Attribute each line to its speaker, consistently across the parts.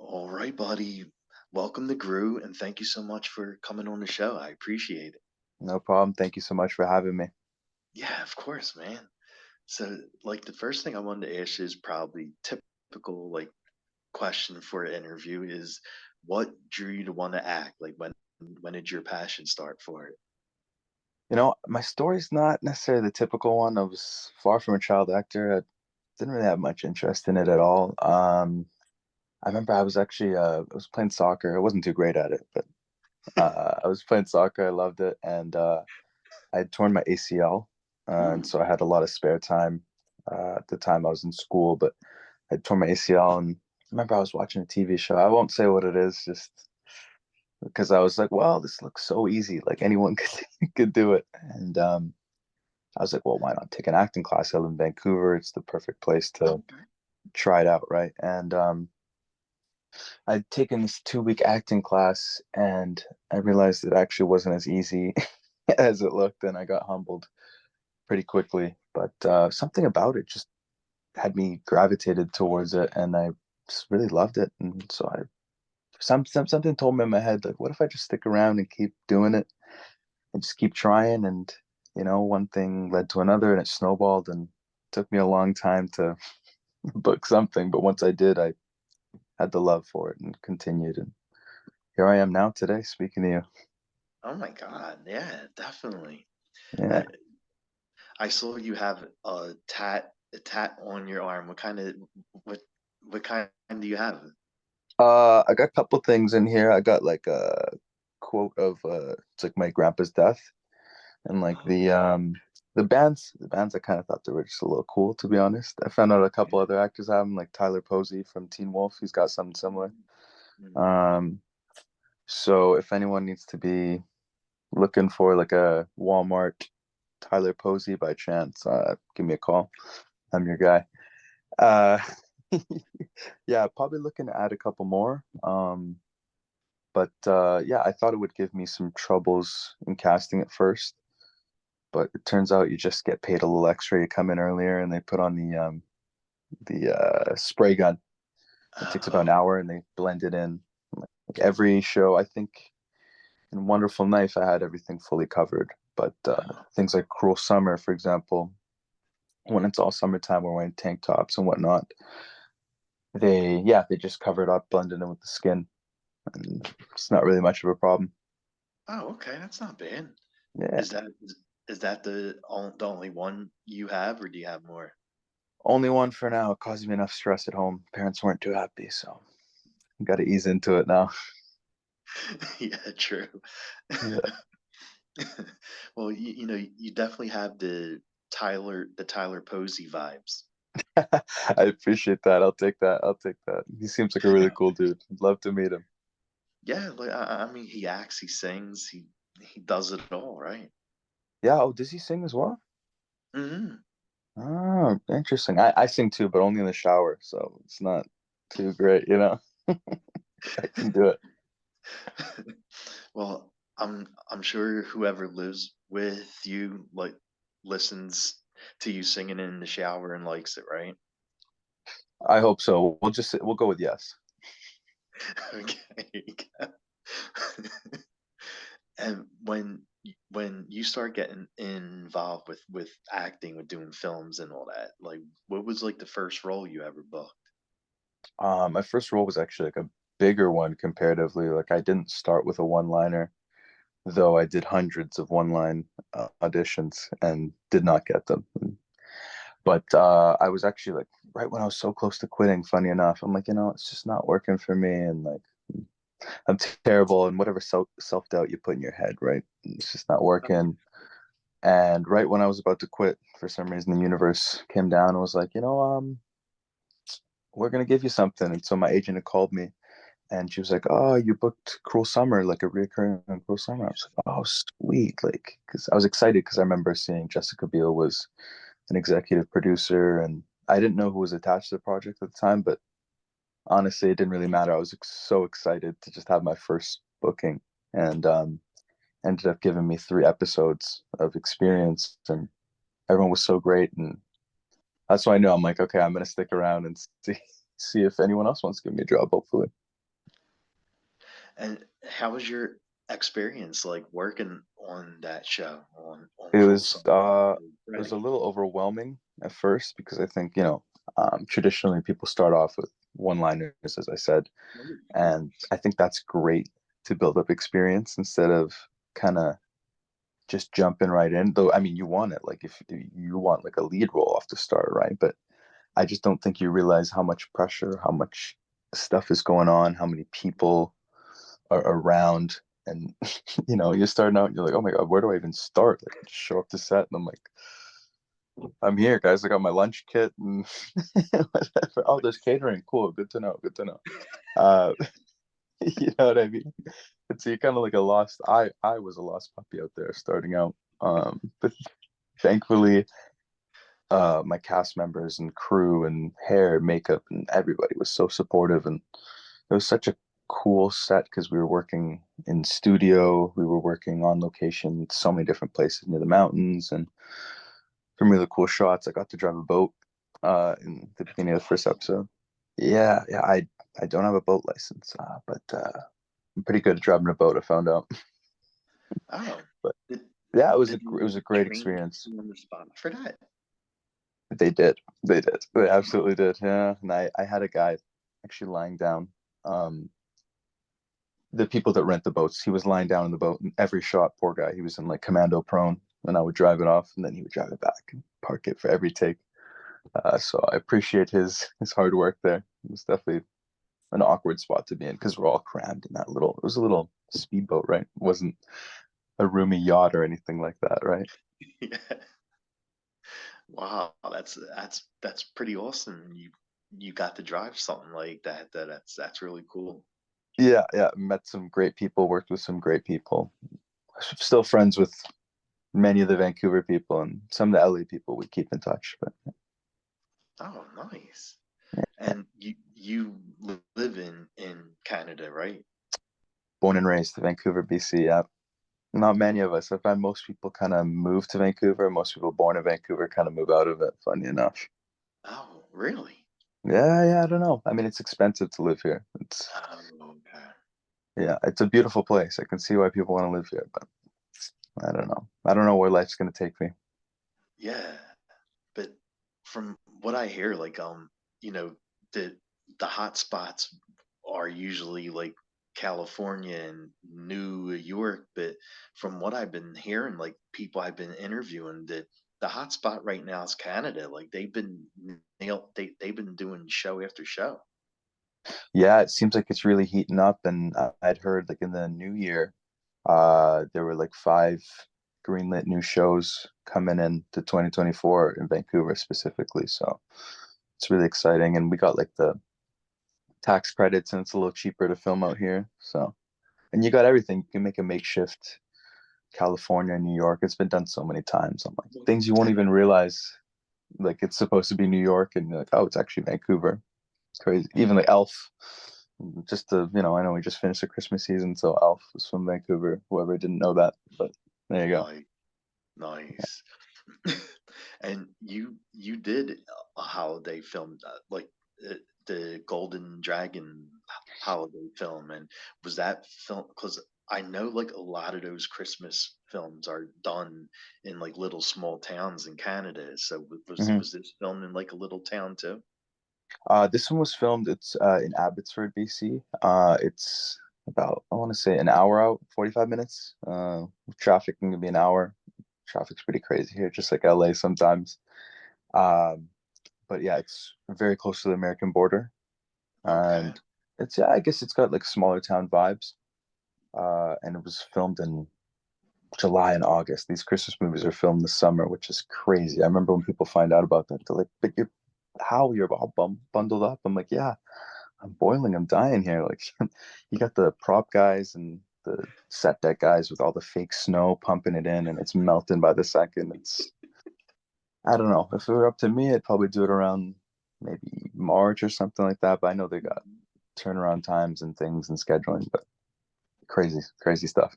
Speaker 1: All right, buddy. Welcome to Grue, and thank you so much for coming on the show. I appreciate it.
Speaker 2: No problem. Thank you so much for having me.
Speaker 1: Yeah, of course, man. So, like, the first thing I wanted to ask you is probably typical, like, question for an interview is what drew you to want to act? Like, when did your passion start for it?
Speaker 2: My story's not necessarily the typical one. I was far from a child actor. I didn't really have much interest in it at all. I remember I was playing soccer. I wasn't too great at it, but I was playing soccer. I loved it, and I had torn my ACL, and
Speaker 1: Hmm.
Speaker 2: so I had a lot of spare time. At the time, I was in school, but I had torn my ACL, and I remember I was watching a TV show. I won't say what it is, just because I was like, well, this looks so easy. Like anyone could do it. And I was like, well, why not take an acting class? I live in Vancouver. It's the perfect place to
Speaker 1: Okay.
Speaker 2: try it out, right? And I'd taken this 2 week acting class, and I realized it actually wasn't as easy as it looked, and I got humbled pretty quickly. But something about it just had me gravitated towards it, and I just really loved it. And so something told me in my head, like, what if I just stick around and keep doing it and just keep trying? And one thing led to another, and it snowballed, and it took me a long time to book something, but once I did, I had the love for it and continued, and here I am now today speaking to you.
Speaker 1: Oh my God. Yeah, definitely.
Speaker 2: Yeah.
Speaker 1: I I saw you have a tat on your arm. What what kind do you have?
Speaker 2: I got a couple things in here. I got like a quote of it's like my grandpa's death, and like
Speaker 1: Oh,
Speaker 2: the bands I kind of thought they were just a little cool, to be honest. I found out a couple other actors have them, like Tyler Posey from Teen Wolf. He's got something similar.
Speaker 1: mm.
Speaker 2: um so if anyone needs to be looking for like a Walmart Tyler Posey by chance, give me a call. I'm your guy. uh yeah, probably looking to add a couple more. But yeah, I thought it would give me some troubles in casting at first, but it turns out you just get paid a little extra. You come in earlier, and they put on the spray gun. It takes about an
Speaker 1: Oh,
Speaker 2: hour, and they blend it in. Like every show, I think in Wonderful Knife, I had everything fully covered. But
Speaker 1: oh,
Speaker 2: things like Cruel Summer, for example, when it's all summertime, we're wearing tank tops and whatnot. They just cover it up, blend it in with the skin, and it's not really much of a problem.
Speaker 1: oh, okay, that's not bad.
Speaker 2: Yeah.
Speaker 1: Is that the only one you have, or do you have more?
Speaker 2: Only one for now. It caused me enough stress at home. Parents weren't too happy, so got to ease into it now.
Speaker 1: Yeah, true.
Speaker 2: Yeah.
Speaker 1: Well, you definitely have the Tyler Posey vibes.
Speaker 2: I appreciate that. I'll take that. I'll take that. He seems like a really cool dude. I'd love to meet him.
Speaker 1: Yeah, like I mean, he acts, he sings, he does it all, right?
Speaker 2: Yeah. Oh, does he sing as well?
Speaker 1: Hmm.
Speaker 2: Oh, interesting. I sing too, but only in the shower, so it's not too great, I can do it.
Speaker 1: Well, I'm sure whoever lives with you like listens to you singing in the shower and likes it, right?
Speaker 2: I hope so. We'll go with yes.
Speaker 1: Okay. And when you start getting involved with acting, with doing films and all that, like what was like the first role you ever booked?
Speaker 2: My first role was actually like a bigger one comparatively. Like I didn't start with a one-liner, though I did hundreds of one-line auditions and did not get them. But I was actually like right when I was so close to quitting, funny enough, I'm like, it's just not working for me. And like, I'm terrible. And whatever self-doubt you put in your head, right? It's just not working. And right when I was about to quit, for some reason, the universe came down and was like, we're going to give you something. And so my agent had called me, and she was like, oh, you booked Cruel Summer, like a recurring on Cruel Summer. I was like, oh, sweet. Like, because I was excited because I remember seeing Jessica Biel was an executive producer, and I didn't know who was attached to the project at the time, but honestly, it didn't really matter. I was so excited to just have my first booking, and ended up giving me 3 episodes of experience, and everyone was so great, and that's why I know I'm like, okay, I'm gonna stick around and see if anyone else wants to give me a job, hopefully.
Speaker 1: And how was your experience like working on that show on
Speaker 2: It
Speaker 1: Cruel
Speaker 2: was
Speaker 1: Summer?
Speaker 2: uh it was a
Speaker 1: Ready?
Speaker 2: little overwhelming at first because I think, traditionally people start off with one-liners, as I said, and I think that's great to build up experience instead of kind of just jumping right in. Though, I mean, you want it, like if you want like a lead role off the start, right? But I just don't think you realize how much pressure, how much stuff is going on, how many people are around. And you're starting out and you're like, oh my God, where do I even start? Like just show up to set and I'm like, I'm here, guys. I got my lunch kit and whatever. Oh, there's catering. Cool. Good to know. Good to know. Uh, you know what I mean? It's you kind of like a lost. I was a lost puppy out there starting out. But thankfully, my cast members and crew and hair, makeup, and everybody was so supportive, and it was such a cool set because we were working in studio, we were working on location, so many different places near the mountains, and some really cool shots. I got to drive a boat in the beginning of the first episode. Yeah, yeah, I don't have a boat license, but I'm pretty good at driving a boat. I found out,
Speaker 1: Oh,
Speaker 2: but
Speaker 1: did
Speaker 2: yeah,
Speaker 1: did
Speaker 2: it
Speaker 1: they
Speaker 2: was a great
Speaker 1: train
Speaker 2: experience.
Speaker 1: you on the spot for that?
Speaker 2: They did, they
Speaker 1: Oh,
Speaker 2: absolutely did. Yeah, and I had a guy actually lying down. Um, the people that rent the boats, he was lying down in the boat in every shot. Poor guy, he was in like commando prone, and I would drive it off, and then he would drive it back and park it for every take. So I appreciate his hard work there. It was definitely an awkward spot to be in because we're all crammed in that little. It was a little speedboat, right? It wasn't a roomy yacht or anything like that, right?
Speaker 1: yeah. Wow, that's pretty awesome. You got to drive something like that. That's really cool.
Speaker 2: Yeah, yeah. Met some great people, worked with some great people. Still friends with many of the Vancouver people and some of the LA people we keep in touch. But
Speaker 1: Oh, nice. And you live in Canada, right?
Speaker 2: born and raised in Vancouver, BC. Yeah, not many
Speaker 1: Cool.
Speaker 2: of us. I find most people kind of move to Vancouver. Most people born in Vancouver kind of move out of it. Funny enough.
Speaker 1: Oh, really?
Speaker 2: Yeah, yeah. I don't know. I mean, it's expensive to live here. It's
Speaker 1: Oh, okay.
Speaker 2: Yeah, it's a beautiful place. I can see why people want to live here, but I don't know. I don't know where life's gonna take me.
Speaker 1: Yeah, but from what I hear, like you know, the the hot spots are usually like California and New York, but from what I've been hearing, like people I've been interviewing, that the hot spot right now is Canada. Like they've been doing show after show.
Speaker 2: Yeah, it seems like it's really heating up, and I'd heard like in the new year, there were like five greenlit new shows coming in to 2024 in Vancouver specifically. So it's really exciting, and we got like the tax credits, and it's a little cheaper to film out here. So, and you got everything. You can make a makeshift California, New York. It's been done so many times. I'm like things you won't
Speaker 1: And
Speaker 2: even realize like it's supposed to be New York, and you're like, oh, it's actually Vancouver. It's crazy. Even like Elf, just to I know we just finished the Christmas season, so Elf was from Vancouver. Whoever didn't know that, but there you go.
Speaker 1: nice, nice. And you did a holiday film, like the Golden Dragon holiday film, and was that film? Because I know like a lot of those Christmas films are done in like little small towns in Canada. So
Speaker 2: Hmm.
Speaker 1: was this filmed in like a little town too?
Speaker 2: This one was filmed. It's in Abbotsford, BC. It's about I want to say an hour out, 45 minutes. Traffic can be an hour. Traffic's pretty crazy here, just like LA sometimes. Um, but yeah, it's very close to the American border,
Speaker 1: Okay,
Speaker 2: and it's yeah, I guess it's got like smaller town vibes. And it was filmed in July and August. These Christmas movies are filmed this summer, which is crazy. I remember when people find out about that, they're like, "But you're all bundled up." I'm like, "Yeah, I'm boiling. I'm dying here." Like, you got the prop guys and the set deck guys with all the fake snow pumping it in, and it's melting by the second. I don't know. If it were up to me, I'd probably do it around maybe March or something like that. But I know they got turnaround times and things and scheduling, but crazy, crazy stuff.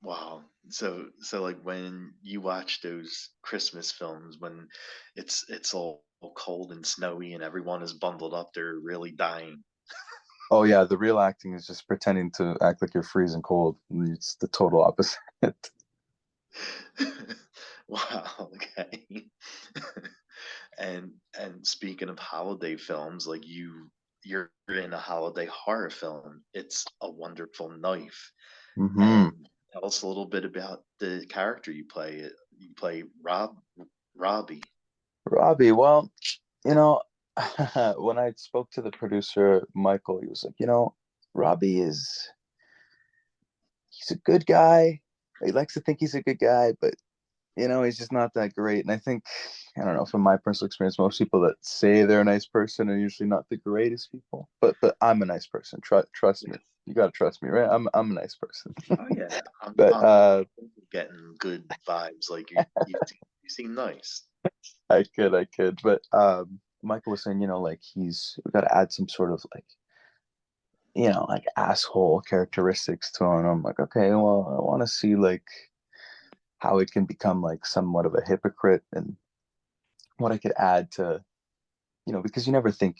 Speaker 1: wow. So like when you watch those Christmas films when it's all cold and snowy and everyone is bundled up, they're really dying.
Speaker 2: Oh yeah, the real acting is just pretending to act like you're freezing cold. And it's the total opposite.
Speaker 1: Wow, okay. And speaking of holiday films, like you're in a holiday horror film. It's A Wonderful Knife.
Speaker 2: Hmm.
Speaker 1: And tell us a little bit about the character you play. You play Robbie.
Speaker 2: Robbie, well, you know, when I spoke to the producer, Michael, he was like, Robbie he's a good guy. He likes to think he's a good guy, but he's just not that great. And I think, I don't know, from my personal experience, most people that say they're a nice person are usually not the greatest people. But I'm a nice person. Trust me.
Speaker 1: Yes.
Speaker 2: You gotta trust me, right? I'm a nice person.
Speaker 1: Oh yeah,
Speaker 2: But
Speaker 1: I'm getting good vibes. Like you seem nice.
Speaker 2: I could. But Michael was saying, like we gotta add some sort of like, like asshole characteristics to him. And I'm like, okay, well, I want to see like how it can become like somewhat of a hypocrite and what I could add to, because you never think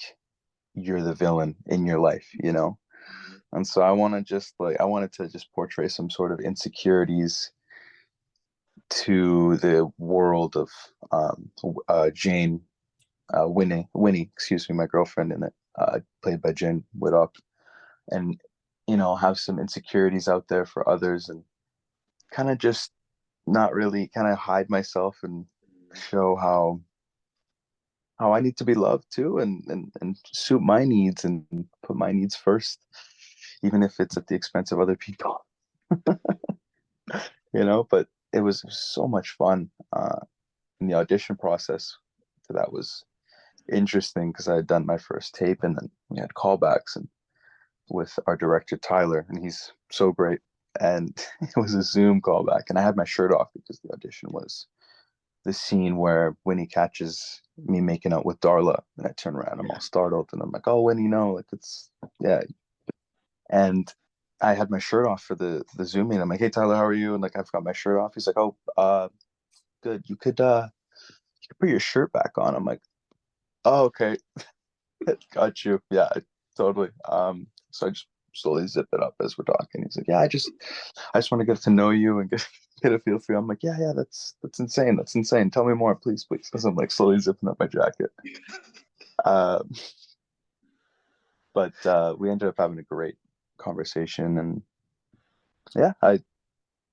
Speaker 2: you're the villain in your life.
Speaker 1: Mhm.
Speaker 2: And so I wanted to just portray some sort of insecurities to the world of Jane, Winnie, excuse me, my girlfriend in it, played by Jane Whitlock, and have some insecurities out there for others, and kind of just not really kind of hide myself and show how I need to be loved too, and suit my needs and put my needs first, even if it's at the expense of other people. But it was so much fun. And the audition process to that was interesting because I had done my first tape, and then we had callbacks and with our director Tyler, and he's so great. And it was a Zoom callback, and I had my shirt off because the audition was the scene where Winnie catches me making out with Darla, and I turn around, I'm
Speaker 1: Yeah.
Speaker 2: all startled, and I'm like, "Oh, Winnie, no, like it's yeah." And I had my shirt off for the Zoom meeting. I'm like, "Hey, Tyler, how are you?" And like, I've got my shirt off. He's like, "Oh, good. You could put your shirt back on." I'm like, "Oh, okay, got you. Yeah, totally." So I just slowly zip it up as we're talking. He's like, "Yeah, I just want to get to know you and get a feel for you." I'm like, "Yeah, yeah, that's insane. That's insane. Tell me more, please, please." Because I'm like slowly zipping up my jacket. Uh, but we ended up having a great conversation, and yeah, I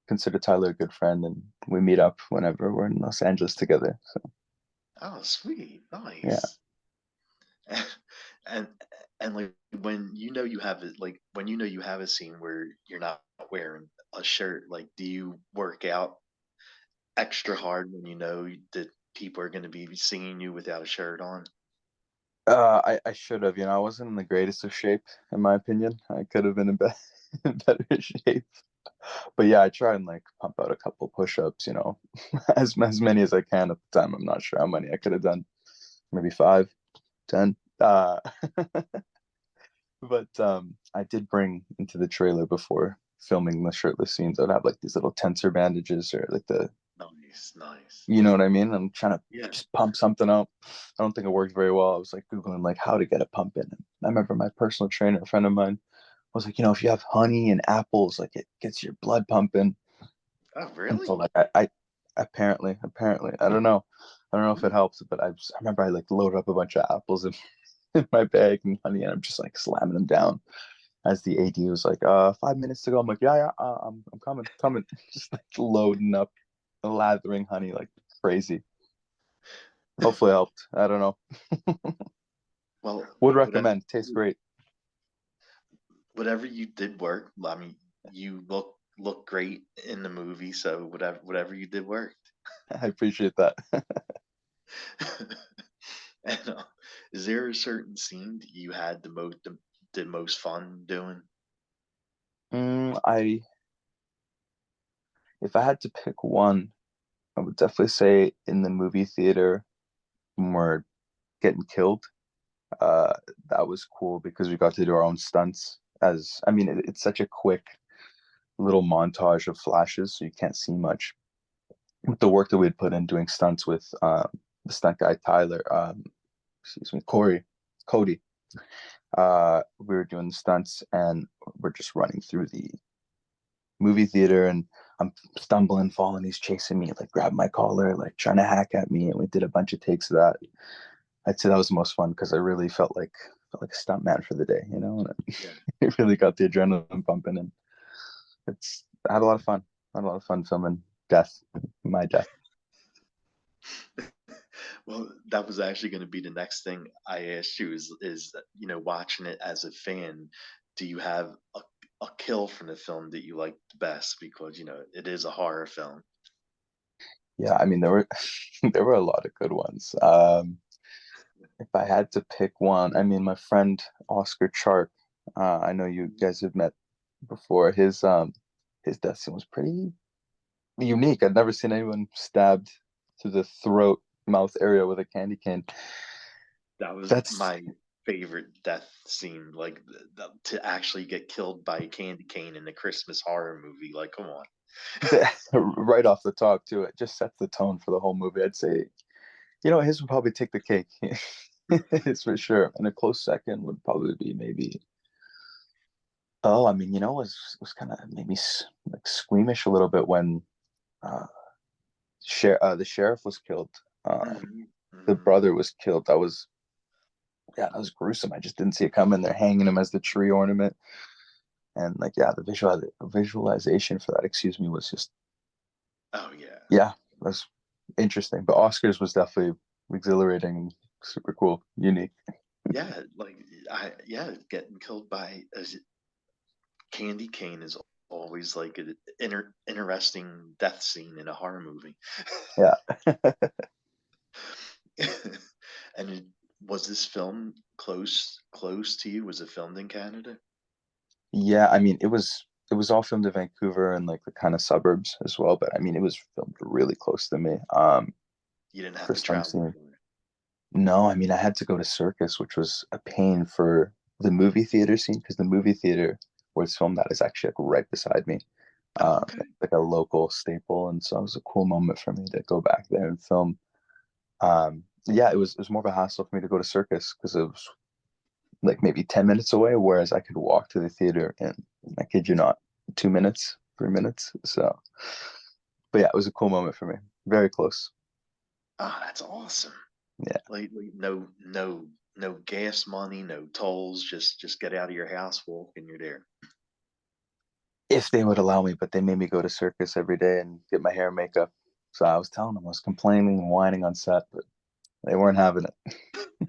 Speaker 2: consider Tyler a good friend, and we meet up whenever we're in Los Angeles together. So
Speaker 1: Oh, sweet,
Speaker 2: yeah.
Speaker 1: nice. And and like when you know you have it, like when you know you have a scene where you're not wearing a shirt, like do you work out extra hard when you know that people are going to be seeing you without a shirt on?
Speaker 2: I should have, I wasn't in the greatest of shape, in my opinion. I could have been in better shape. But yeah, I try and like pump out a couple push-ups, as many as I can at the time. I'm not sure how many I could have done, maybe 5, 10. But I did bring into the trailer before filming the shirtless scenes. I'd have like these little tensor bandages or like
Speaker 1: Nice, nice.
Speaker 2: you know what I mean? I'm trying to
Speaker 1: Yeah.
Speaker 2: just pump something out. I don't think it worked very well. I was like Googling like how to get a pump in. And I remember my personal trainer, a friend of mine, was like, if you have honey and apples, like it gets your blood pumping.
Speaker 1: Oh,
Speaker 2: And so
Speaker 1: really?
Speaker 2: like I apparently, I don't know if it
Speaker 1: Hmm.
Speaker 2: helps, but I remember I like loaded up a bunch of apples in my bag and honey, and I'm just like slamming them down as the AD was like, 5 minutes to go. I'm like, yeah, yeah, I'm coming, just like loading up, lathering honey like crazy. Hopefully it helped. I don't know.
Speaker 1: Well,
Speaker 2: Would
Speaker 1: whatever
Speaker 2: recommend. Tastes great.
Speaker 1: whatever you did work. I mean, you look great in the movie, so whatever you did worked.
Speaker 2: I appreciate that.
Speaker 1: And is there a certain scene that you had the most fun doing?
Speaker 2: I If I had to pick one, I would definitely say in the movie theater when we're getting killed. Uh, that was cool because we got to do our own stunts. As I mean, it's such a quick little montage of flashes, so you can't see much. With the work that we'd put in doing stunts with the stunt guy Tyler, excuse me, Cody, We were doing the stunts and we're just running through the movie theater and I'm stumbling, falling. He's chasing me, like grab my collar, like trying to hack at me. And we did a bunch of takes of that. I'd say that was the most fun because I really felt like a stunt man for the day, and
Speaker 1: Yeah.
Speaker 2: it really got the adrenaline pumping. And I had a lot of fun. I had a lot of fun filming death, my death.
Speaker 1: Well, that was actually going to be the next thing I asked you is watching it as a fan, do you have a kill from the film that you like the best because it is a horror film.
Speaker 2: Yeah, I mean there were there were a lot of good ones. If I had to pick one, I mean my friend Oscar Chark, I know you guys have met before. His death scene was pretty unique. I'd never seen anyone stabbed through the throat mouth area with a candy cane.
Speaker 1: That was
Speaker 2: That's
Speaker 1: my favorite death scene, like to actually get killed by a candy cane in a Christmas horror movie. Like, come on.
Speaker 2: right off the top too. It just sets the tone for the whole movie. I'd say, his would probably take the cake. It's for sure. And a close second would probably be maybe. Oh, I mean, was kind of made me like squeamish a little bit when uh, the sheriff was killed.
Speaker 1: Hmm.
Speaker 2: The
Speaker 1: Hmm.
Speaker 2: brother was killed. That was gruesome. I just didn't see it coming. They're hanging him as the tree ornament, and like, yeah, the visualization for that, excuse me, was just,
Speaker 1: Oh yeah.
Speaker 2: yeah, it was interesting. But Oscars was definitely exhilarating and super cool, unique.
Speaker 1: Yeah, like yeah, getting killed by a candy cane is always like an interesting death scene in a horror movie.
Speaker 2: Yeah,
Speaker 1: And was this film close to you? Was it filmed in Canada?
Speaker 2: yeah. I mean, it was all filmed in Vancouver and like the kind of suburbs as well. But I mean, it was filmed really close to me.
Speaker 1: You didn't have
Speaker 2: For
Speaker 1: to
Speaker 2: some
Speaker 1: travel
Speaker 2: scene.
Speaker 1: for it.
Speaker 2: No, I mean, I had to go to Circus, which was a pain for the movie theater scene because the movie theater where it's filmed at is actually like right beside me.
Speaker 1: Oh, okay.
Speaker 2: Like a local staple, and so it was a cool moment for me to go back there and film. Yeah, it was more of a hassle for me to go to Circus because it was like maybe 10 minutes away, whereas I could walk to the theater in, I kid you not, 2 minutes, 3 minutes. So, but yeah, it was a cool moment for me. Very close.
Speaker 1: Oh, that's awesome.
Speaker 2: Yeah.
Speaker 1: Like no gas money, no tolls, just get out of your house, walk, and you're there.
Speaker 2: If they would allow me, but they made me go to Circus every day and get my hair and makeup. So I was telling them I was complaining and whining on set, but they weren't having it.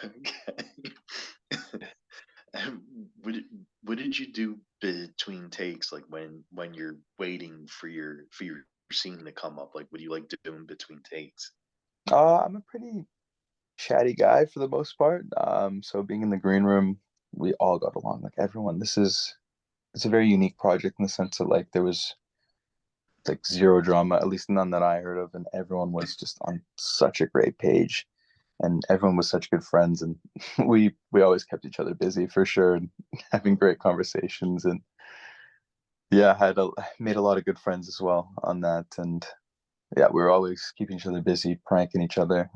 Speaker 1: Okay. And what did you do between takes, like when you're waiting for your scene to come up? Like, what do you like doing between takes?
Speaker 2: I'm a pretty chatty guy for the most part. So being in the green room, we all got along. Like everyone, it's a very unique project in the sense that like there was like zero drama, at least none that I heard of, and everyone was just on such a great page, and everyone was such good friends, and we always kept each other busy for sure, and having great conversations, and yeah, made a lot of good friends as well on that, and yeah, we were always keeping each other busy, pranking each other.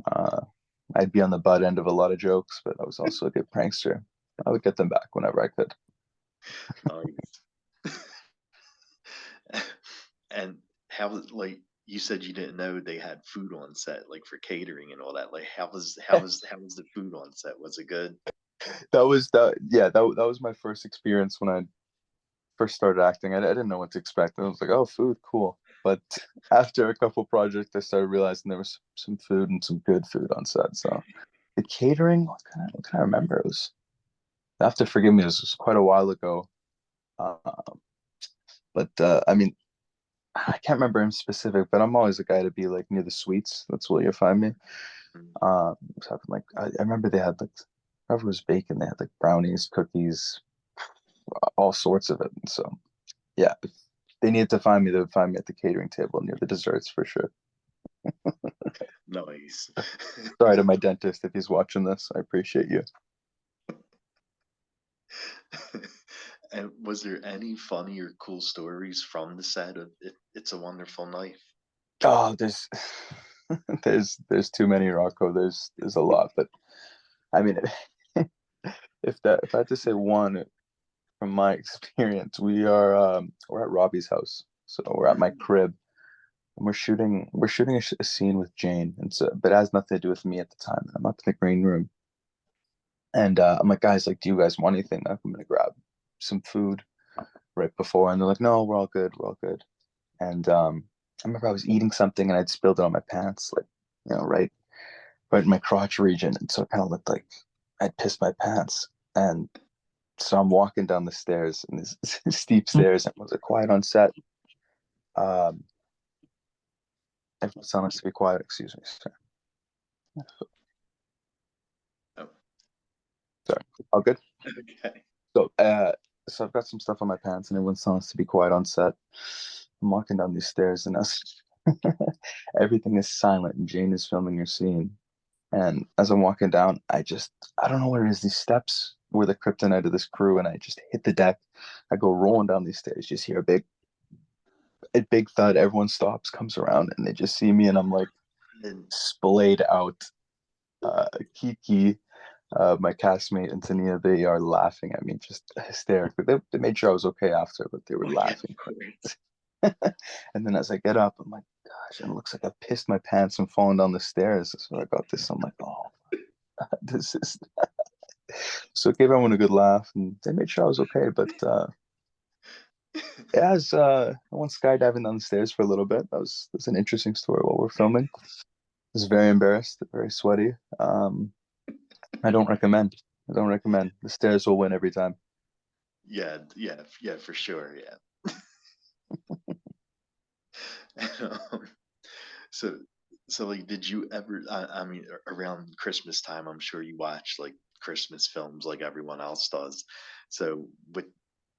Speaker 2: I'd be on the butt end of a lot of jokes, but I was also a good prankster. I would get them back whenever I could.
Speaker 1: Nice. And how like you said you didn't know they had food on set, like for catering and all that. Like how was the food on set? Was it good?
Speaker 2: That was my first experience when I first started acting. I didn't know what to expect. I was like, oh, food, cool. But after a couple projects, I started realizing there was some food and some good food on set. So the catering, what can I remember? It was, you have to forgive me, this was quite a while ago. Uh, but I mean, I can't remember in specific, but I'm always a guy to be like near the sweets. That's where you'll find me.
Speaker 1: Mm.
Speaker 2: Something like I remember they had like whoever was baking, they had like brownies, cookies, all sorts of it. And so yeah, if they needed to find me, they would find me at the catering table near the desserts for sure.
Speaker 1: Nice.
Speaker 2: Sorry to my dentist if he's watching this. I appreciate you.
Speaker 1: And was there any funny or cool stories from the set of It's a Wonderful Life?
Speaker 2: Oh, there's there's too many, Rocco. There's a lot, but I mean, if I had to say one from my experience, we're at Robbie's house, so we're at my
Speaker 1: Mhm.
Speaker 2: crib, and we're shooting a scene with Jane, and so but it has nothing to do with me at the time. I'm up in the green room, and I'm like, guys, like, do you guys want anything? Like, I'm gonna grab some food right before, and they're like, no, we're all good, we're all good. And I remember I was eating something and I'd spilled it on my pants, like, right in my crotch region, and so it kind of looked like I'd pissed my pants. And so I'm walking down the stairs, and these steep stairs, and it was a quiet on set. Um, Everyone's telling us to be quiet. Excuse me, sorry.
Speaker 1: Oh,
Speaker 2: Sorry. All good.
Speaker 1: okay.
Speaker 2: So, so I've got some stuff on my pants, and everyone's telling us to be quiet on set. I'm walking down these stairs, and us, everything is silent, and Jane is filming her scene. And as I'm walking down, I don't know what it is. These steps were the kryptonite of this crew, and I just hit the deck. I go rolling down these stairs, just hear a big thud. Everyone stops, comes around, and they just see me, and I'm like
Speaker 1: And
Speaker 2: splayed out. Kiki, my castmate, and Tania, they are laughing at me, just hysterically. They made sure I was okay after, but they were
Speaker 1: well, yeah, of
Speaker 2: laughing.
Speaker 1: course.
Speaker 2: And then as I get up, I'm like, gosh, and it looks like I pissed my pants and falling down the stairs. So I got this. I'm like, oh, this is so it gave everyone a good laugh, and they made sure I was okay. But as I went skydiving down the stairs for a little bit. That's an interesting story while we're filming. I was very embarrassed, very sweaty. I don't recommend. I don't recommend. The stairs will win every time.
Speaker 1: Yeah, yeah, yeah, for sure. Yeah. Um, so, so like, did you ever? I mean, around Christmas time, I'm sure you watch like Christmas films like everyone else does. So, with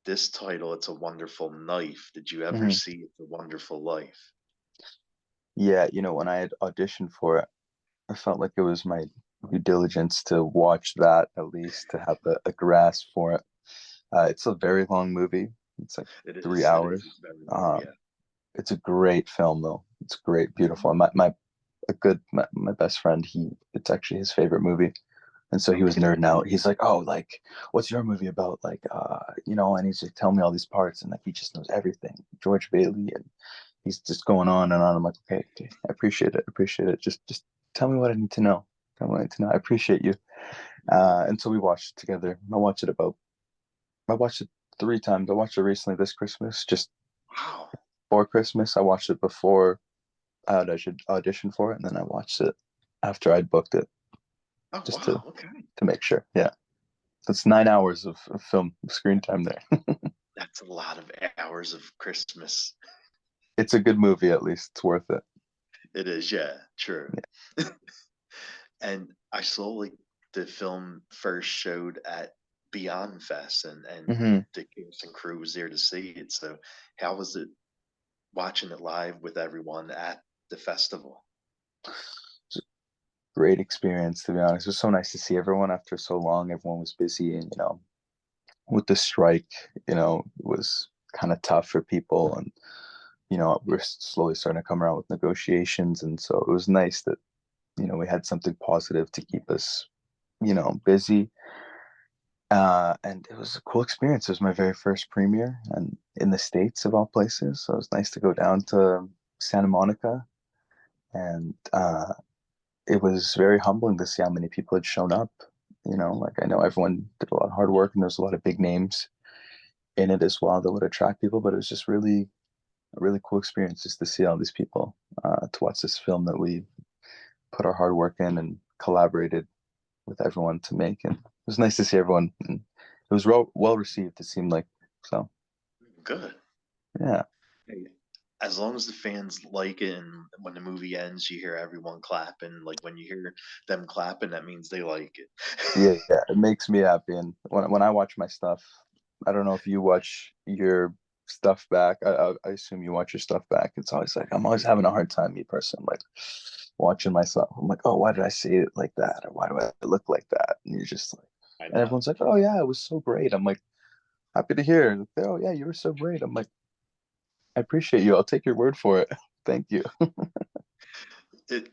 Speaker 1: this title, "It's a Wonderful Knife," did you ever
Speaker 2: Hmm.
Speaker 1: see "It's a Wonderful Life"?
Speaker 2: Yeah, when I had auditioned for it, I felt like it was my due diligence to watch that at least to have a grasp for it. It's a very long movie. It's like
Speaker 1: It
Speaker 2: three
Speaker 1: is. It is.
Speaker 2: hours.
Speaker 1: It's very long.
Speaker 2: Um,
Speaker 1: Yeah.
Speaker 2: it's a great film though. It's great,
Speaker 1: Mhm.
Speaker 2: beautiful. And my best friend, it's actually his favorite movie. And so he was
Speaker 1: Okay.
Speaker 2: nerding out. He's like, "Oh, like, what's your movie about?" Like, and he's like telling me all these parts, and like he just knows everything. George Bailey, and he's just going on and on. I'm like, okay, okay, I appreciate it, appreciate it. Just tell me what I need to know. Tell me what I need to know. I appreciate you.
Speaker 1: Mhm.
Speaker 2: And so we watched it together. I watched it 3 times. I watched it recently this Christmas, just
Speaker 1: Wow.
Speaker 2: for Christmas. I watched it before I should audition for it, and then I watched it after I'd booked it,
Speaker 1: Oh
Speaker 2: just
Speaker 1: wow. Okay.
Speaker 2: to make sure. Yeah. That's 9 hours of film screen time there.
Speaker 1: That's a lot of hours of Christmas.
Speaker 2: It's a good movie, at least. It's worth it.
Speaker 1: It is. Yeah. True. And I saw like the film first showed at Beyond Fest, and
Speaker 2: Hmm.
Speaker 1: the cast and crew was there to see it. So how was it watching it live with everyone at the festival?
Speaker 2: It's a great experience, to be honest. It was so nice to see everyone after so long. Everyone was busy, and with the strike, it was kind of tough for people, and we're slowly starting to come around with negotiations, and so it was nice that we had something positive to keep us busy. And it was a cool experience. It was my very first premiere, and in the States of all places. So it was nice to go down to Santa Monica, and it was very humbling to see how many people had shown up. Like, I know everyone did a lot of hard work, and there's a lot of big names in it as well that would attract people. But it was just really a really cool experience just to see all these people, to watch this film that we put our hard work in and collaborated with everyone to make. And it was nice to see everyone. And it was well received. It seemed like so.
Speaker 1: Good.
Speaker 2: Yeah,
Speaker 1: Hey, as long as the fans like it, and when the movie ends, you hear everyone clapping. Like when you hear them clapping, that means they like it.
Speaker 2: yeah, yeah. It makes me happy. And when I watch my stuff, I don't know if you watch your stuff back. I assume you watch your stuff back. It's always like I'm always having a hard time, me person, like watching myself. I'm like, oh, why did I say it like that, or why do I look like that? And you're just like,
Speaker 1: I
Speaker 2: and
Speaker 1: know.
Speaker 2: everyone's like, oh yeah, it was so great. I'm like, happy to hear. Oh yeah, you were so great. I'm like, I appreciate you. I'll take your word for it. Thank you.
Speaker 1: It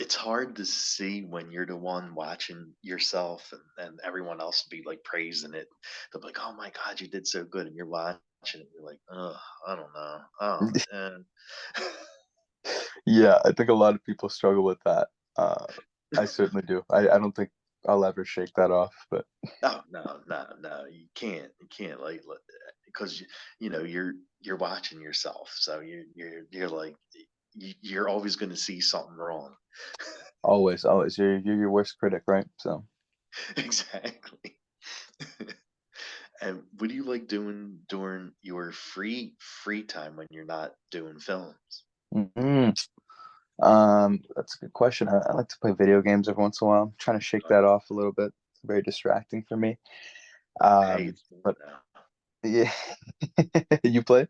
Speaker 1: it's hard to see when you're the one watching yourself and everyone else will be like praising it. They'll be like, "Oh my God, you did so good," and you're watching it. You're like, "Oh, I don't know. Oh, and
Speaker 2: Yeah, I think a lot of people struggle with that. Uh, I certainly do. I don't think I'll ever shake that off, but
Speaker 1: no, no, no, no. You can't like because you're watching yourself, so you're like you're always going to see something wrong.
Speaker 2: always, always, you're your worst critic, right? So,
Speaker 1: Exactly. And what do you like doing during your free time when you're not doing films?
Speaker 2: mhm. That's a good question. I like to play video games every once in a while. I'm trying to shake
Speaker 1: Uh,
Speaker 2: that off a little bit. It's very distracting for me.
Speaker 1: Hey,
Speaker 2: Um,
Speaker 1: it's fun
Speaker 2: but
Speaker 1: now.
Speaker 2: yeah, you play?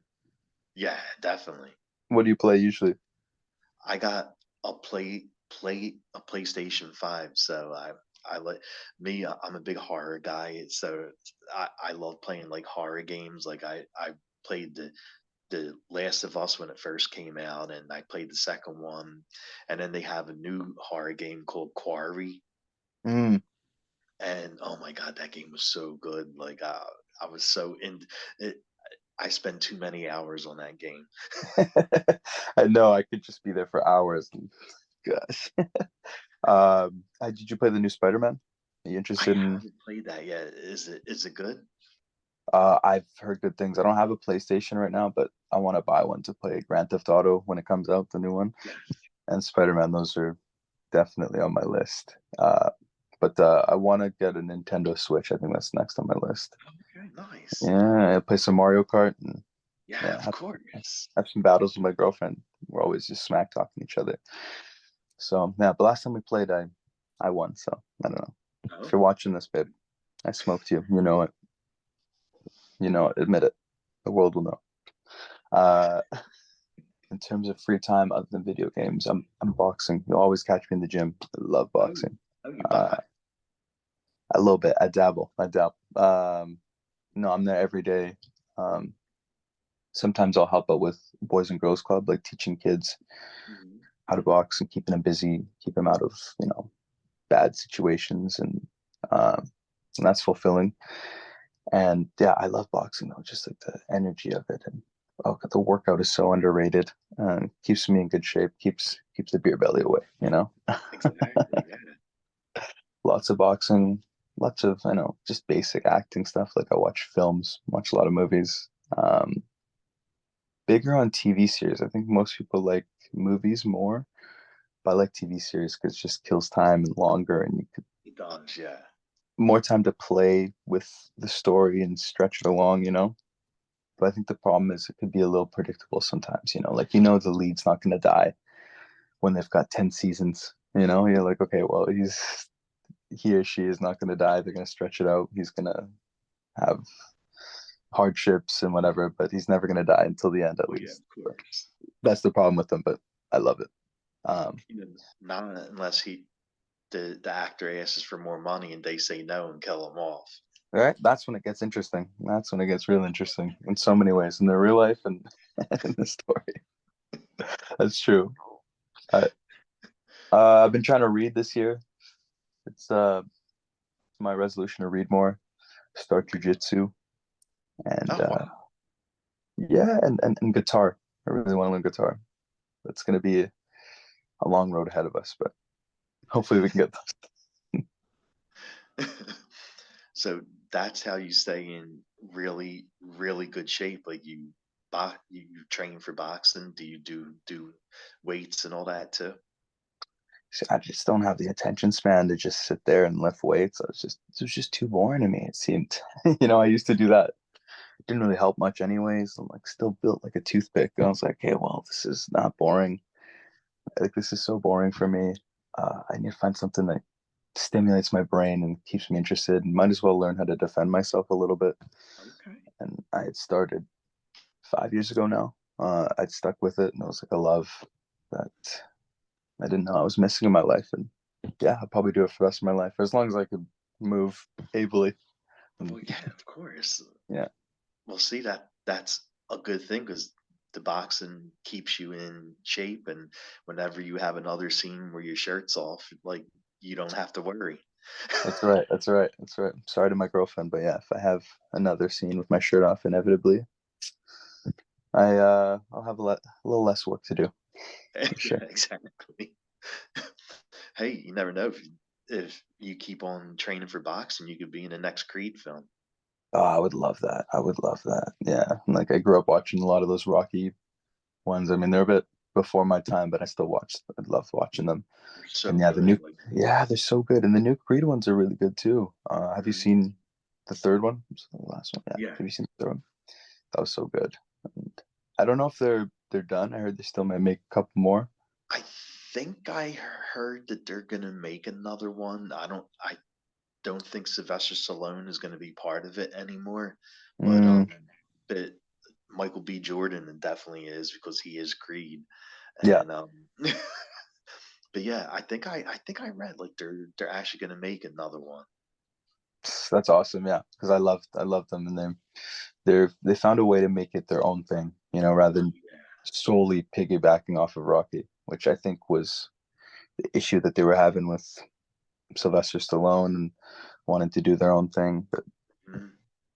Speaker 1: Yeah, definitely.
Speaker 2: What do you play usually?
Speaker 1: I got a PlayStation 5, so I like me. I'm a big horror guy, so I love playing like horror games. Like I played the Last of Us when it first came out, and I played the second one, and then they have a new horror game called Quarry,
Speaker 2: Mm.
Speaker 1: and oh my god, that game was so good. Like I was so in it. I spent too many hours on that game.
Speaker 2: I know I could just be there for hours. Gosh. Did you play the new Spider-Man? Are you
Speaker 1: I
Speaker 2: interested in?
Speaker 1: haven't played that yet. Is it good?
Speaker 2: I've heard good things. I don't have a PlayStation right now, but I want to buy one to play Grand Theft Auto when it comes out, the new one,
Speaker 1: Yes.
Speaker 2: and Spider-Man. Those are definitely on my list. But I want to get a Nintendo Switch. I think that's next on my list.
Speaker 1: Okay, nice.
Speaker 2: Yeah, I play some Mario Kart and
Speaker 1: Yeah,
Speaker 2: yeah,
Speaker 1: of course.
Speaker 2: have some battles with my girlfriend. We're always just smack talking each other. So yeah, but last time we played, I won. So I don't know. If
Speaker 1: Oh,
Speaker 2: you're watching this, babe, I smoked you. You know it. You know it. Admit it. The world will know. Uh, in terms of free time other than video games, I'm boxing. You'll always catch me in the gym. I love
Speaker 1: oh,
Speaker 2: boxing.
Speaker 1: oh, you
Speaker 2: Uh,
Speaker 1: buy.
Speaker 2: a little bit. I dabble. I dabble. No, I'm there every day. Um, sometimes I'll help out with Boys and Girls Club, like teaching kids
Speaker 1: Mhm.
Speaker 2: how to box and keeping them busy, keep them out of bad situations, um, and that's fulfilling. And yeah, I love boxing though, just like the energy of it, and oh, the workout is so underrated. Keeps me in good shape, keeps the beer belly away.
Speaker 1: Exactly. Yeah.
Speaker 2: Lots of boxing, lots of just basic acting stuff. Like I watch films, watch a lot of movies. Bigger on TV series. I think most people like movies more, but I like TV series because it just kills time and longer, and you could
Speaker 1: It does. Yeah.
Speaker 2: more time to play with the story and stretch it along. But I think the problem is it could be a little predictable sometimes. Like the lead's not going to die when they've got 10 seasons. You're like, okay, well, he or she is not going to die. They're going to stretch it out. He's going to have hardships and whatever, but he's never going to die until the end at
Speaker 1: Oh yeah,
Speaker 2: least.
Speaker 1: of
Speaker 2: But
Speaker 1: course.
Speaker 2: that's the problem with them, but I love it. Um,
Speaker 1: Not unless the actor asks for more money and they say no and kill him off.
Speaker 2: right? That's when it gets interesting. That's when it gets real interesting in so many ways in their real life and in the story. That's true. I, I've been trying to read this year. It's my resolution to read more, start jujitsu, and
Speaker 1: Oh wow.
Speaker 2: yeah, and guitar. I really want to learn guitar. That's going to be a long road ahead of us, but hopefully we can get
Speaker 1: So that's how you stay in really, really good shape. Like you train for boxing. Do you do weights and all that too?
Speaker 2: I just don't have the attention span to just sit there and lift weights. It was just too boring to me. It seemed, I used to do that. It didn't really help much anyways. I'm like still built like a toothpick. And I was like, hey, well, this is not boring. Like this is so boring for me. I need to find something that stimulates my brain and keeps me interested. And might as well learn how to defend myself a little bit.
Speaker 1: Okay.
Speaker 2: And I had started 5 years ago now. I'd stuck with it, and it was like a love that I didn't know I was missing in my life. And yeah, I'll probably do it for the rest of my life as long as I could move ably. And
Speaker 1: Well, yeah, of course.
Speaker 2: yeah,
Speaker 1: Well, see that's a good thing because the boxing keeps you in shape, and whenever you have another scene where your shirt's off, like you don't have to worry.
Speaker 2: That's right. That's right. That's right. Sorry to my girlfriend, but yeah, if I have another scene with my shirt off, inevitably, I'll have a little less work to do for
Speaker 1: Yeah,
Speaker 2: sure.
Speaker 1: exactly. Hey, you never know if you keep on training for boxing, you could be in the next Creed film.
Speaker 2: Oh, I would love that. I would love that. Yeah. Like I grew up watching a lot of those Rocky ones. I mean, they're a bit before my time, but I still watched. I love watching them.
Speaker 1: They're so
Speaker 2: And yeah,
Speaker 1: good. Like,
Speaker 2: yeah, they're so good. And the new Creed ones are really good too. Have you
Speaker 1: mm,
Speaker 2: seen the third one? Was the last one? Yeah.
Speaker 1: yeah,
Speaker 2: Have you seen the third one? That was so good. And I don't know if they're done. I heard they still might make a couple more.
Speaker 1: I think I heard that they're gonna make another one. I don't think Sylvester Stallone is gonna be part of it anymore, but
Speaker 2: Mm,
Speaker 1: but Michael B. Jordan definitely is because he is Creed,
Speaker 2: yeah,
Speaker 1: and but yeah, I think I read like they're actually gonna make another one.
Speaker 2: that's awesome. Yeah, because I love them, and they found a way to make it their own thing. You know, rather than solely piggybacking off of Rocky, which I think was the issue that they were having with Sylvester Stallone and wanting to do their own thing. But
Speaker 1: Mhm.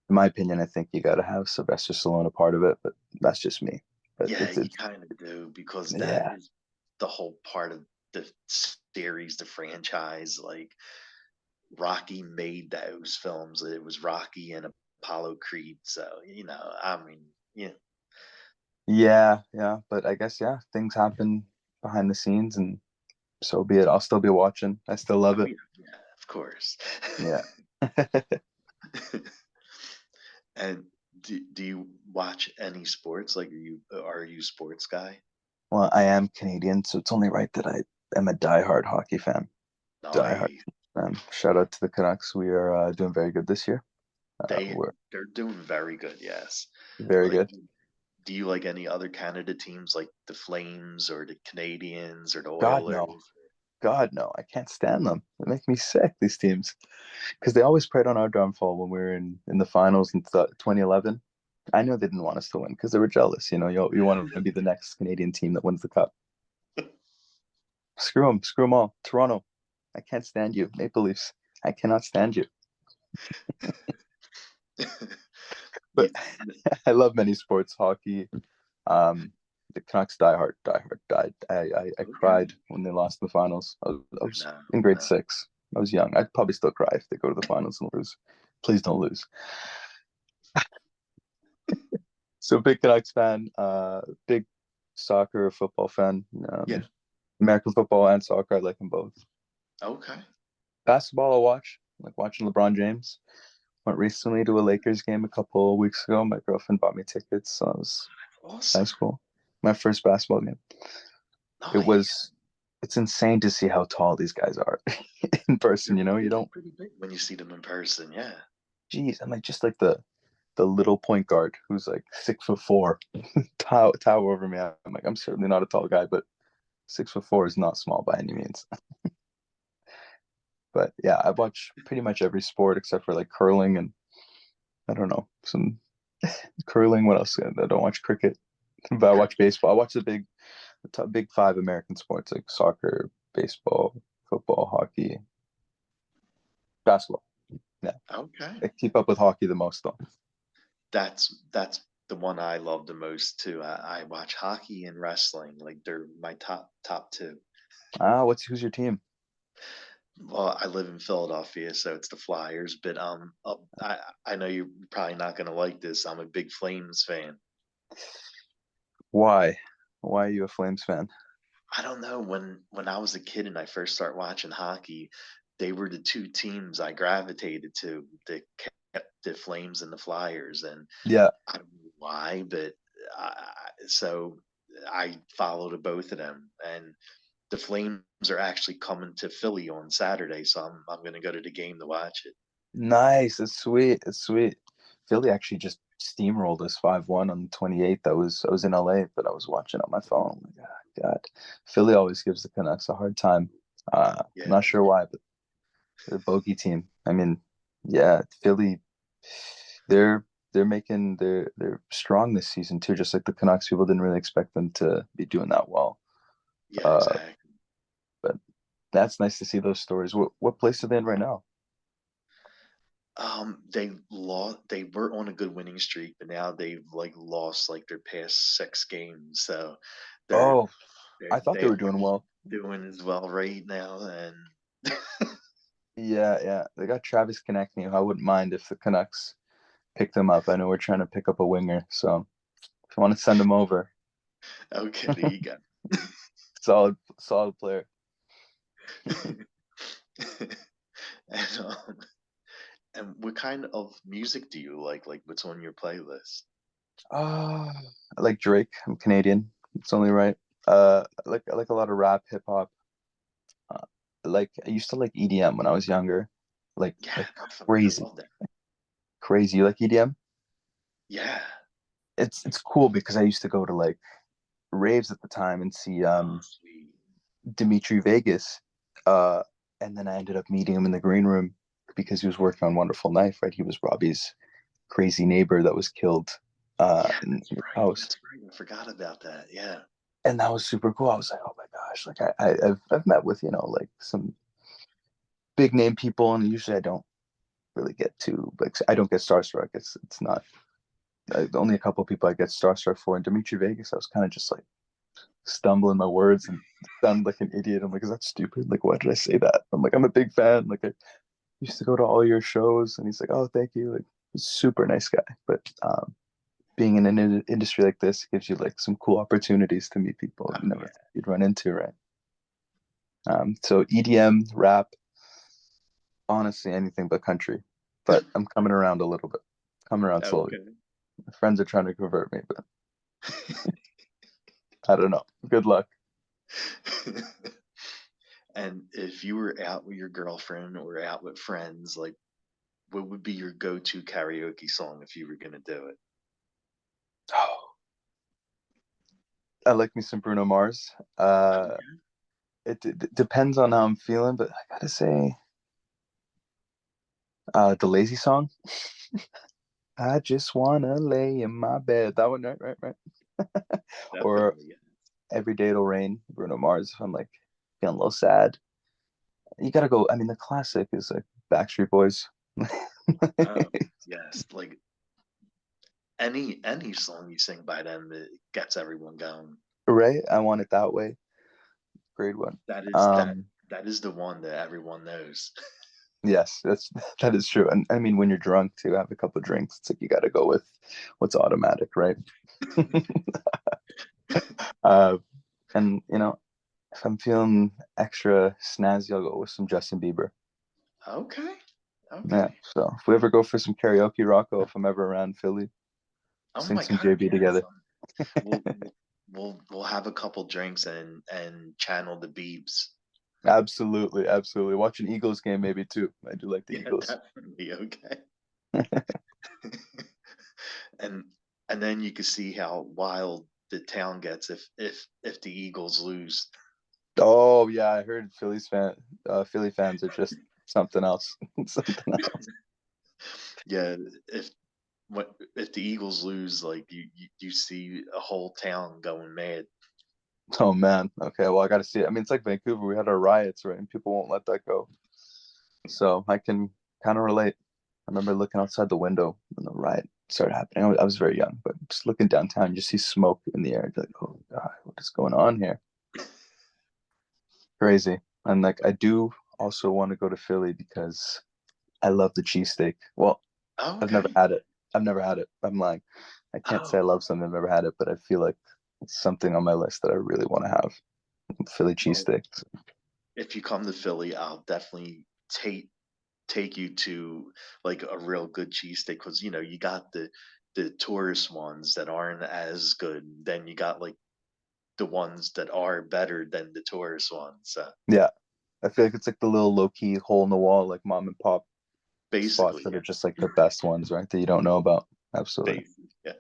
Speaker 2: in my opinion, I think you got to have Sylvester Stallone a part of it. But that's just me. But
Speaker 1: Yeah,
Speaker 2: it's
Speaker 1: you
Speaker 2: it's
Speaker 1: kind of do because that
Speaker 2: yeah,
Speaker 1: is the whole part of the series, the franchise. Like Rocky made those films. It was Rocky and Apollo Creed. So, I mean, yeah.
Speaker 2: yeah. But I guess yeah, things happen behind the scenes, and so be it. I'll still be watching. I still love
Speaker 1: Oh
Speaker 2: it.
Speaker 1: yeah, yeah, of course.
Speaker 2: Yeah.
Speaker 1: And do you watch any sports? Like, are you a sports guy?
Speaker 2: Well, I am Canadian, so it's only right that I am a diehard hockey fan. Diehard
Speaker 1: Nice.
Speaker 2: fan. Shout out to the Canucks. We are doing very good this year.
Speaker 1: They
Speaker 2: We're
Speaker 1: they're doing very good. Yes.
Speaker 2: very
Speaker 1: Like,
Speaker 2: good.
Speaker 1: do you like any other Canada teams like the Flames or the Canadians or the
Speaker 2: God no,
Speaker 1: Oilers?
Speaker 2: God no, I can't stand them. They make me sick. These teams, because they always preyed on our downfall when we were in the finals in 2011. I know they didn't want us to win because they were jealous. You know, you want to be the next Canadian team that wins the cup. Screw them all. Toronto, I can't stand you. Maple Leafs, I cannot stand you. But
Speaker 1: You,
Speaker 2: I love many sports, hockey. Um, the Canucks died. I
Speaker 1: okay.
Speaker 2: cried when they lost the finals. I was
Speaker 1: No,
Speaker 2: in grade
Speaker 1: no.
Speaker 2: six. I was young. I'd probably still cry if they go to the finals and lose. Please don't lose. So big Canucks fan, big soccer, football fan.
Speaker 1: Yeah.
Speaker 2: American football and soccer, I like them both.
Speaker 1: Okay.
Speaker 2: Basketball, I watch, like watching LeBron James. Went recently to a Lakers game a couple of weeks ago. My girlfriend bought me tickets, so that
Speaker 1: Awesome.
Speaker 2: was cool. My first basketball game. It
Speaker 1: Nice.
Speaker 2: was, it's insane to see how tall these guys are in person. You know,
Speaker 1: They
Speaker 2: you
Speaker 1: get
Speaker 2: don't.
Speaker 1: pretty big when you see them in person. Yeah.
Speaker 2: Geez, I'm like just like the little point guard who's like 6'4", tower over me. I'm like, I'm certainly not a tall guy, but 6'4" is not small by any means. But yeah, I watch pretty much every sport except for like curling and I don't know some curling. What else? I don't watch cricket, but I
Speaker 1: Okay.
Speaker 2: watch baseball. I watch the top big five American sports like soccer, baseball, football, hockey, basketball. Yeah,
Speaker 1: Okay.
Speaker 2: I keep up with hockey the most though.
Speaker 1: That's the one I love the most too. I watch hockey and wrestling. Like they're my top two.
Speaker 2: Who's your team?
Speaker 1: Well, I live in Philadelphia, so it's the Flyers. But I know you're probably not gonna like this. I'm a big Flames fan.
Speaker 2: Why? Why are you a Flames fan?
Speaker 1: I don't know when I was a kid and I first started watching hockey, they were the two teams I gravitated to. The Flames and the Flyers, and
Speaker 2: Yeah,
Speaker 1: I don't know why, but so I followed both of them. And the Flames are actually coming to Philly on Saturday, so I'm going to go to the game to watch it.
Speaker 2: nice. It's sweet. It's sweet. Philly actually just steamrolled us 5-1 on the 28th. I was in LA, but I was watching on my phone. Oh my God. Philly always gives the Canucks a hard time. I'm
Speaker 1: Yeah,
Speaker 2: not sure why, but they're a bogey team. I mean, yeah, Philly. They're they're strong this season too. Just like the Canucks, people didn't really expect them to be doing that well.
Speaker 1: Yeah,
Speaker 2: Uh,
Speaker 1: exactly.
Speaker 2: but that's nice to see those stories. What place are they in right now?
Speaker 1: They were on a good winning streak, but now they've like lost like their past 6 games. So they're
Speaker 2: Oh, I thought
Speaker 1: they
Speaker 2: they were doing
Speaker 1: aren't
Speaker 2: well.
Speaker 1: doing as well right now. And
Speaker 2: Yeah, yeah. They got Travis Konechny, who I wouldn't mind if the Canucks picked him up. I know we're trying to pick up a winger, so if you want to send him over,
Speaker 1: okay, there you go.
Speaker 2: solid player.
Speaker 1: and and what kind of music do you like? Like, what's on your playlist?
Speaker 2: I like Drake. I'm Canadian. It's only right. I like a lot of rap, hip hop. I used to like EDM when I was younger.
Speaker 1: Yeah,
Speaker 2: Like
Speaker 1: I
Speaker 2: crazy,
Speaker 1: love that.
Speaker 2: crazy. You like EDM?
Speaker 1: Yeah.
Speaker 2: It's cool because I used to go to like raves at the time and see
Speaker 1: Oh, sweet.
Speaker 2: Dimitri Vegas. Uh, and then I ended up meeting him in the green room because he was working on Wonderful Knife, right? He was Robbie's crazy neighbor that was killed
Speaker 1: Yeah,
Speaker 2: in
Speaker 1: that's
Speaker 2: his
Speaker 1: right.
Speaker 2: house.
Speaker 1: That's right. I forgot about that. Yeah.
Speaker 2: And that was super cool. I was like, oh my gosh, like I've met with, like some big name people, and usually I don't really get too like I don't get starstruck. It's not only a couple of people I get starstruck for. And Dimitri Vegas, I was kind of just like stumbling my words and sound like an idiot. I'm like, is that stupid? Like, why did I say that? I'm like, I'm a big fan. Like, I used to go to all your shows, and he's like, oh, thank you. Like, super nice guy. But being in an industry like this gives you like some cool opportunities to meet people you
Speaker 1: Oh,
Speaker 2: never
Speaker 1: yeah.
Speaker 2: thought you'd run into, right? So EDM, rap, honestly, anything but country. But I'm coming around a little bit, coming around slowly.
Speaker 1: Okay.
Speaker 2: My friends are trying to convert me, but I don't know. Good luck.
Speaker 1: And if you were out with your girlfriend or out with friends, like, what would be your go-to karaoke song if you were gonna do it?
Speaker 2: Oh, I like me some Bruno Mars. Uh,
Speaker 1: Okay.
Speaker 2: it depends on how I'm feeling, but I gotta say, the lazy song. I just wanna lay in my bed. That one, right, right, right. Or
Speaker 1: Definitely. Yeah.
Speaker 2: Every Day It'll Rain, Bruno Mars. If I'm like feeling a little sad, you gotta go. I mean, the classic is like Backstreet Boys.
Speaker 1: Oh, yes. Like any song you sing by them, it gets everyone going.
Speaker 2: Right? I Want It That Way. Great one.
Speaker 1: That is that
Speaker 2: Um,
Speaker 1: that is the one that everyone knows.
Speaker 2: yes, that is true. And I mean, when you're drunk to have a couple of drinks, it's like you gotta go with what's automatic, right? uh, and if I'm feeling extra snazzy, I'll go with some Justin Bieber.
Speaker 1: Okay.
Speaker 2: Yeah.
Speaker 1: Okay.
Speaker 2: So if we ever go for some karaoke, Rocco, if I'm ever around Philly,
Speaker 1: Oh
Speaker 2: sing
Speaker 1: my
Speaker 2: some
Speaker 1: God,
Speaker 2: JB
Speaker 1: yes.
Speaker 2: together.
Speaker 1: We'll have a couple drinks and channel the Beebs.
Speaker 2: Absolutely, absolutely. Watch an Eagles game maybe too. I do like the
Speaker 1: Yeah,
Speaker 2: Eagles.
Speaker 1: definitely. Okay. and and then you can see how wild the town gets if the Eagles lose.
Speaker 2: Oh yeah, I heard Philly fans are just something else. Something else.
Speaker 1: Yeah, if if the Eagles lose, like you see a whole town going mad.
Speaker 2: Oh man. Okay, well I gotta see it. I mean it's like Vancouver, we had our riots, right? And people won't let that go. So I can kind of relate. I remember looking outside the window when the riot started happening. I was very young, but just looking downtown, you see smoke in the air. You're like, oh God, what is going on here? Crazy. And like, I do also want to go to Philly because I love the cheesesteak. Well, I've never
Speaker 1: Okay.
Speaker 2: had it. I've never had it. I'm lying. I can't say I
Speaker 1: Oh,
Speaker 2: love something I've never had it, but I feel like it's something on my list that I really want to have. Philly
Speaker 1: well,
Speaker 2: cheesesteak.
Speaker 1: if you come to Philly, I'll definitely take you to like a real good cheesesteak because you got the tourist ones that aren't as good. Then you got like the ones that are better than the tourist ones. So
Speaker 2: Yeah. I feel like it's like the little low key hole in the wall, like mom and pop spots
Speaker 1: basically,
Speaker 2: that
Speaker 1: yeah,
Speaker 2: are just like the best ones, right? That you don't know about. Absolutely.
Speaker 1: basically, yeah.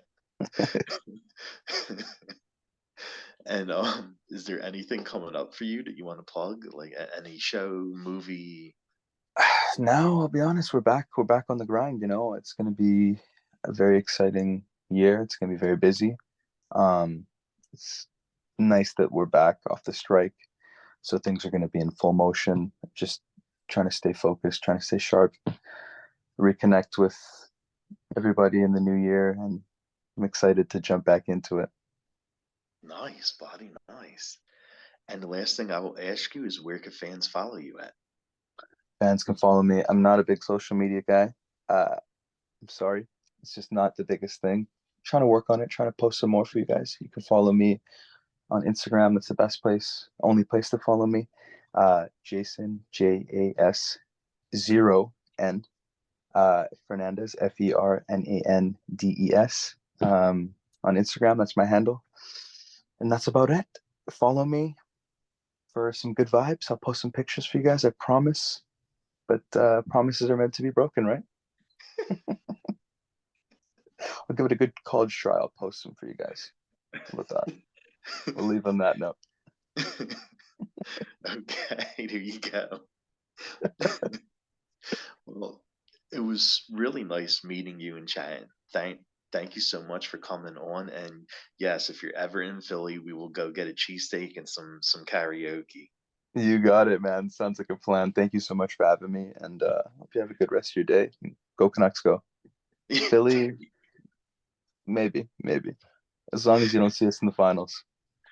Speaker 1: And is there anything coming up for you that you want to plug? Like any show, movie?
Speaker 2: Now I'll be honest, we're back on the grind, it's gonna be a very exciting year. It's going to be very busy. Um, it's nice that we're back off the strike, so things are going to be in full motion. Just trying to stay focused, trying to stay sharp, reconnect with everybody in the new year, and I'm excited to jump back into it.
Speaker 1: Nice, buddy. Nice. And the last thing I will ask you is where can fans follow you at?
Speaker 2: Fans can follow me. I'm not a big social media guy. I'm sorry, it's just not the biggest thing. Trying to work on it, trying to post some more for you guys. You can follow me on Instagram. That's the best place, only place to follow me. Jason JAS 0N Fernandez FERNANDES on Instagram. That's my handle, and that's about it. Follow me for some good vibes. I'll post some pictures for you guys. I promise. But promises are meant to be broken, right? I'll give it a good college try. I'll post some for you guys. How about that? We'll leave on that note.
Speaker 1: Okay, there you go. Well, it was really nice meeting you and chatting. Thank you so much for coming on. And yes, if you're ever in Philly, we will go get a cheesesteak and some karaoke.
Speaker 2: You got it, man. Sounds like a plan. Thank you so much for having me, and hope you have a good rest of your day. Go Canucks, go. Philly, maybe, maybe. As long as you don't see us in the finals.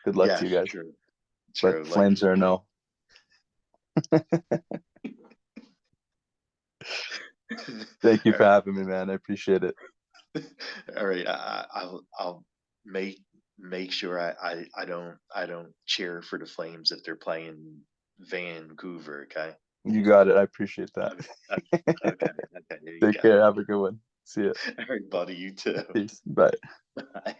Speaker 2: Good luck to
Speaker 1: Yes,
Speaker 2: you guys.
Speaker 1: true,
Speaker 2: But
Speaker 1: true. Like,
Speaker 2: Flames are a no. Thank you for having me, man. I appreciate it.
Speaker 1: all right, I'll make make sure I don't cheer for the Flames if they're playing Vancouver. Okay.
Speaker 2: You got it. I appreciate that.
Speaker 1: Okay. Okay. Okay. There you
Speaker 2: Take
Speaker 1: go.
Speaker 2: care. Have a good one. See ya.
Speaker 1: All right, buddy. You too.
Speaker 2: Peace. Bye.
Speaker 1: Bye.